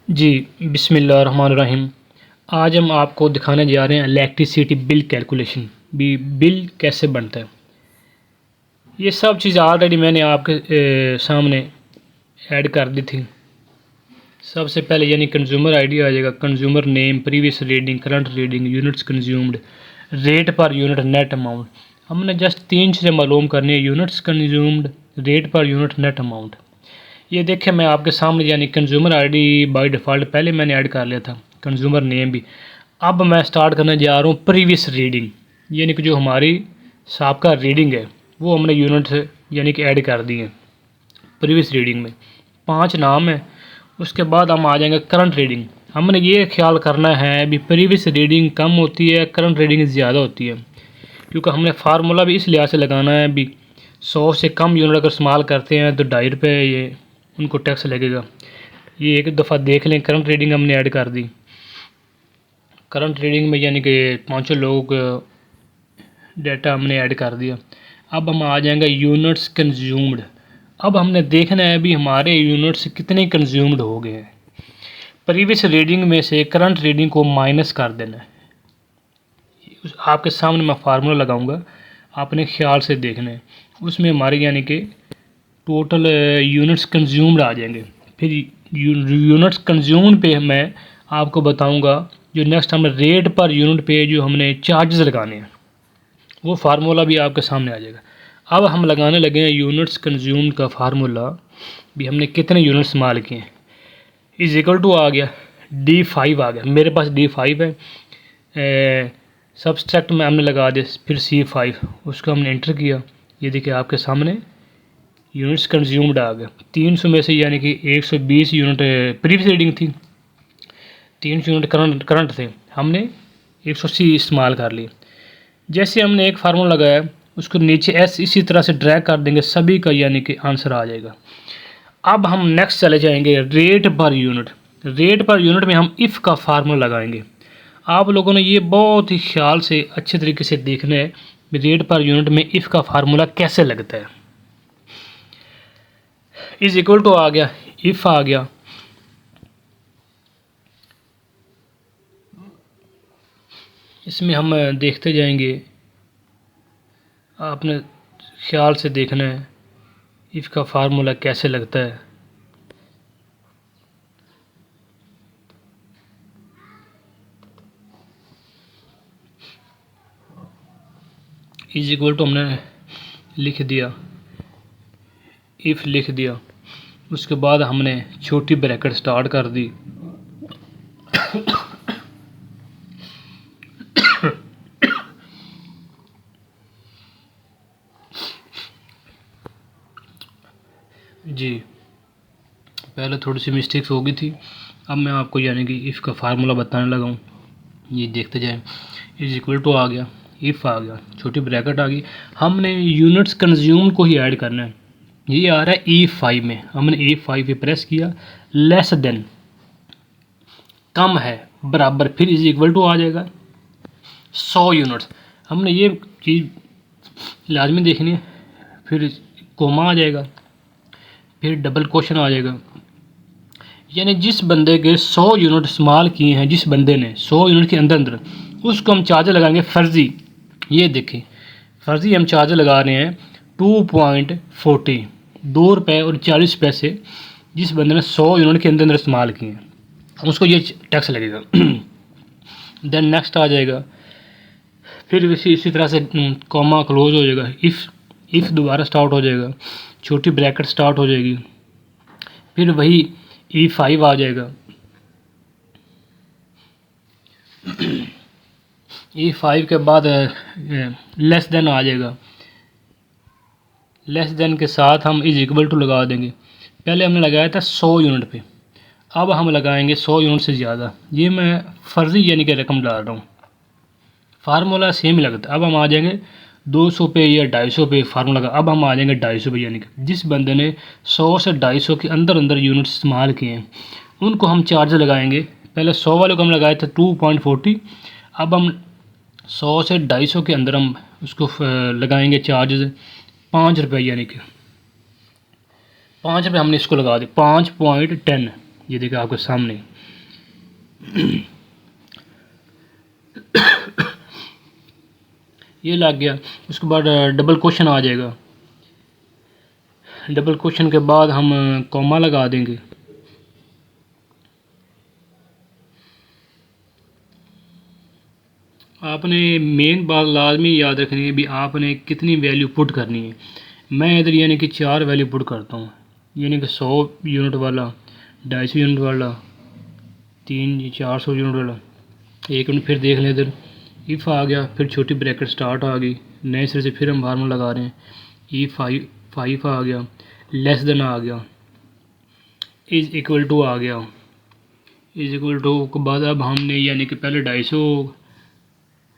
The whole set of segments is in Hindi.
जी, बिस्मिल्लाहिर्रहमानिर्रहीम। आज हम आपको दिखाने जा रहे हैं इलेक्ट्रिसिटी बिल कैलकुलेशन बिल कैसे बनता है। ये सब चीज़ ऑलरेडी मैंने आपके सामने ऐड कर दी थी। सबसे पहले यानी कंज्यूमर आईडी आ जाएगा, consumer name, previous reading, current reading, units consumed, rate per unit, net amount. हमने जस्ट 3 चीज़ें मालूम करनी है, units consumed, rate per unit, net amount. ये देखें मैं आपके सामने यानी कंज्यूमर आईडी बाय डिफ़ॉल्ट पहले मैंने ऐड कर लिया था, कंज्यूमर नेम भी। अब मैं स्टार्ट करने जा रहा हूँ प्रीवियस रीडिंग, यानी कि जो हमारी साबका रीडिंग है वो हमने यूनिट यानी कि ऐड कर दी है प्रीवियस रीडिंग में। 5 नाम है। उसके बाद हम आ जाएंगे करंट रीडिंग। हमने ये ख्याल करना है भी प्रीवियस रीडिंग कम होती है, करंट रीडिंग ज़्यादा होती है, क्योंकि हमने फार्मूला भी इस लिहाज से लगाना है भी 100 से कम यूनिट अगर इस्तेमाल करते हैं तो ₹2.5 ये उनको टैक्स लगेगा। ये एक दफ़ा देख लें। करंट रीडिंग हमने ऐड कर दी। करंट रीडिंग में यानी कि पाँचों लोग डेटा हमने ऐड कर दिया। अब हम आ जाएंगे यूनिट्स कंज्यूम्ड। अब हमने देखना है भी हमारे यूनिट्स कितने कंज्यूम्ड हो गए हैं। प्रीवियस रीडिंग में से करंट रीडिंग को माइनस कर देना है। आपके सामने मैं फार्मूला लगाऊंगा, आपने ख्याल से देखना है। उसमें हमारे यानी कि टोटल यूनिट्स कंज्यूम्ड आ जाएंगे। फिर यूनिट्स कंज्यूम्ड पे मैं आपको बताऊंगा जो नेक्स्ट हमने रेट पर यूनिट पे जो हमने चार्जेस लगाने हैं, वो फार्मूला भी आपके सामने आ जाएगा। अब हम लगाने लगे हैं यूनिट्स कंज्यूम्ड का फार्मूला भी हमने कितने यूनिट इस्तेमाल किए हैं। इज इक्वल टू आ गया D5 आ गया, मेरे पास D5 है। सब्सट्रैक्ट में हमने लगा दिया, फिर C5 उसको हमने एंटर किया। ये देखिए आपके सामने यूनिट्स कंज्यूम्ड आ गया। 300 में से यानी कि 120 यूनिट प्रीवियस रीडिंग थी, 300 यूनिट करंट थे, हमने 180 इस्तेमाल कर लिए। जैसे हमने एक फार्मूला लगाया उसको नीचे एस इसी तरह से ड्रैग कर देंगे, सभी का यानी कि आंसर आ जाएगा। अब हम नेक्स्ट चले जाएंगे rate per unit. Rate per unit में हम इफ़ का फार्मूला लगाएंगे। आप लोगों ने ये बहुत ही ख्याल से अच्छे तरीके से देखना है रेट पर यूनिट में इफ़ का फार्मूला कैसे लगता है। इज इक्वल टू आ गया, इफ़ आ गया, इसमें हम देखते जाएंगे। आपने ख्याल से देखना है इफ़ का फार्मूला कैसे लगता है। इज इक्वल टू हमने लिख दिया, इफ़ लिख दिया। उसके बाद हमने छोटी ब्रैकेट स्टार्ट कर दी। जी, पहले थोड़ी सी मिस्टेक्स हो गई थी। अब मैं आपको यानी कि इफ़ का फार्मूला बताने लगा हूँ, ये देखते जाएं। इज इक्वल टू आ गया, इफ़ आ गया, छोटी ब्रैकेट आ गई। हमने यूनिट्स कंज्यूम को ही ऐड करना है। ये आ रहा है E5 में, हमने E5 पे प्रेस किया। लेस देन कम है, बराबर, फिर इज इक्वल टू आ जाएगा 100 यूनिट्स। हमने ये चीज़ लाजमी देखनी है। फिर कोमा आ जाएगा, फिर डबल क्वेश्चन आ जाएगा। यानी जिस बंदे के 100 यूनिट इस्तेमाल किए हैं, जिस बंदे ने 100 यूनिट के अंदर अंदर, उसको हम चार्ज लगाएंगे फ़र्ज़ी। ये देखें, फ़र्ज़ी हम चार्ज लगा रहे हैं 2.40, ₹2.40। जिस बंदे ने 100 यूनिट के अंदर अंदर इस्तेमाल किए हैं उसको ये टैक्स लगेगा। देन नेक्स्ट आ जाएगा, फिर इसी तरह से कॉमा क्लोज हो जाएगा। इफ़ दोबारा स्टार्ट हो जाएगा, छोटी ब्रैकेट स्टार्ट हो जाएगी, फिर वही E5 आ जाएगा। E5 के बाद लेस देन आ जाएगा। लेस देन के साथ हम इज इक्वल टू लगा देंगे। पहले हमने लगाया था 100 यूनिट पे, अब हम लगाएंगे 100 यूनिट से ज़्यादा। ये मैं फ़र्ज़ी यानी कि रकम डाल रहा हूँ, फार्मूला सेम ही लगता है। अब हम आ जाएंगे 200 पे या 250 पे फार्मूला का। अब हम आ जाएंगे 250 पे, यानी कि जिस बंदे ने 100 से 250 के अंदर अंदर यूनिट इस्तेमाल किए हैं उनको हम चार्ज लगाएंगे। पहले 100 वाले को हम लगाए थे 2.40, अब हम 100 से 250 के अंदर हम उसको लगाएंगे चार्जेस ₹5, यानी कि ₹5 हमने इसको लगा दिए। 5.10 ये देखिए आपके सामने। ये लग गया। उसके बाद डबल क्वेश्चन आ जाएगा। डबल क्वेश्चन के बाद हम कॉमा लगा देंगे। आपने मेन बात लाजमी याद रखनी है भी, आपने कितनी वैल्यू पुट करनी है। मैं इधर यानी कि 4 वैल्यू पुट करता हूँ, यानी कि 100 यूनिट वाला, 250 यूनिट वाला, 400 यूनिट वाला। एक मिनट फिर देख लें, इधर इफ़ आ गया, फिर छोटी ब्रैकेट स्टार्ट आ गई, नए सिरे से फिर हम फार्मूला लगा रहे हैं। E5 आ गया, लेस देन आ गया, इज़ इक्वल टू आ गया। इज़ इक्वल टू के बाद अब हमने यानी कि पहले 250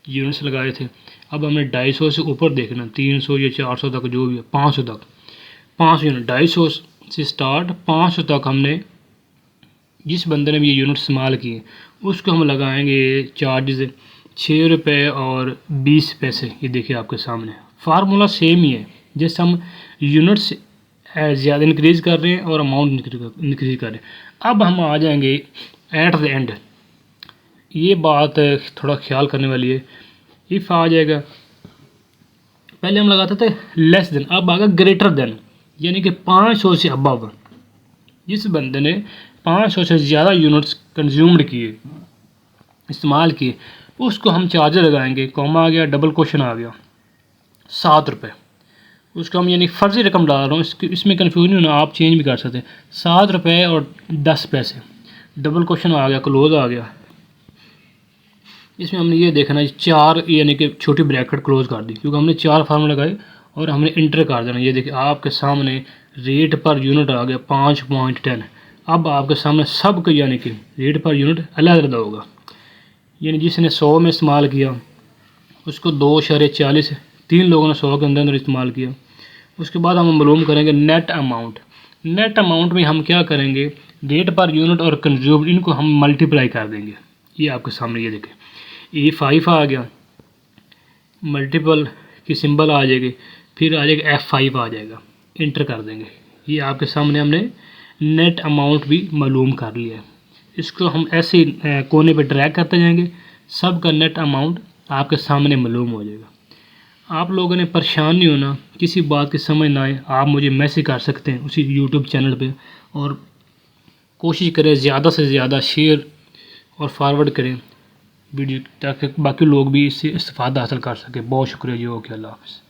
यूनिट्स लगाए थे, अब हमने 250 से ऊपर देखना, 300 या 400 तक जो भी है, 500 तक, 5 यूनिट 250 से स्टार्ट 500 तक हमने, जिस बंदे ने भी ये यूनिट इस्तेमाल किए उसको हम लगाएंगे चार्जेस 6 रुपये और 20 पैसे। ये देखिए आपके सामने फार्मूला सेम ही है, जैसे हम यूनिट्स ज़्यादा इंक्रीज़ कर रहे हैं और अमाउंट इंक्रीज़ कर रहे हैं। अब हम आ जाएंगे एट द एंड, ये बात थोड़ा ख्याल करने वाली है। इफ़ आ जाएगा, पहले हम लगाते थे लेस देन, अब आएगा ग्रेटर देन, यानी कि 500 से अबव। जिस बंदे ने 500 से ज़्यादा यूनिट्स कंज्यूम्ड किए, इस्तेमाल किए, उसको हम चार्जर लगाएंगे। कॉमा आ गया, डबल क्वेश्चन आ गया, 7 रुपये। उसको हम यानी फ़र्ज़ी रकम डाल रहा हूँ, इसमें कन्फ्यूजन नहीं होना, आप चेंज भी कर सकते हैं। 7 रुपये और 10 पैसे। डबल क्वेश्चन आ गया, क्लोज आ गया। इसमें हमने ये देखना है 4 यानी कि छोटी ब्रैकेट क्लोज कर दी, क्योंकि हमने 4 फार्मूला लगाए और हमने इंटर कर देना। ये देखिए आपके सामने रेट पर यूनिट आ गया 5.10। अब आपके सामने सब का यानी कि रेट पर यूनिट अलग अलग होगा, यानी जिसने 100 में इस्तेमाल किया उसको 2.40, 3 लोगों ने 100 के अंदर अंदर इस्तेमाल किया। उसके बाद हम मालूम करेंगे नेट अमाउंट। नेट अमाउंट में हम क्या करेंगे, रेट पर यूनिट और कंज्यूम, इनको हम मल्टीप्लाई कर देंगे। ये आपके सामने ये देखें, E5 आ गया, मल्टीपल की सिंबल आ जाएगी, फिर आ जाएगा F5 आ जाएगा, इंटर कर देंगे। ये आपके सामने हमने नेट अमाउंट भी मालूम कर लिया है। इसको हम ऐसे कोने पे ड्रैग करते जाएंगे, सब का नेट अमाउंट आपके सामने मालूम हो जाएगा। आप लोगों ने परेशान नहीं होना, किसी बात की समझ ना आए आप मुझे मैसेज कर सकते हैं उसी यूट्यूब चैनल पे, और कोशिश करें ज़्यादा से ज़्यादा शेयर और फॉरवर्ड करें वीडियो, ताकि बाकी लोग भी इससे इस्तेफादा हासिल कर सकें। बहुत शुक्रिया जी, ओके, अल्लाह हाफ़िज़।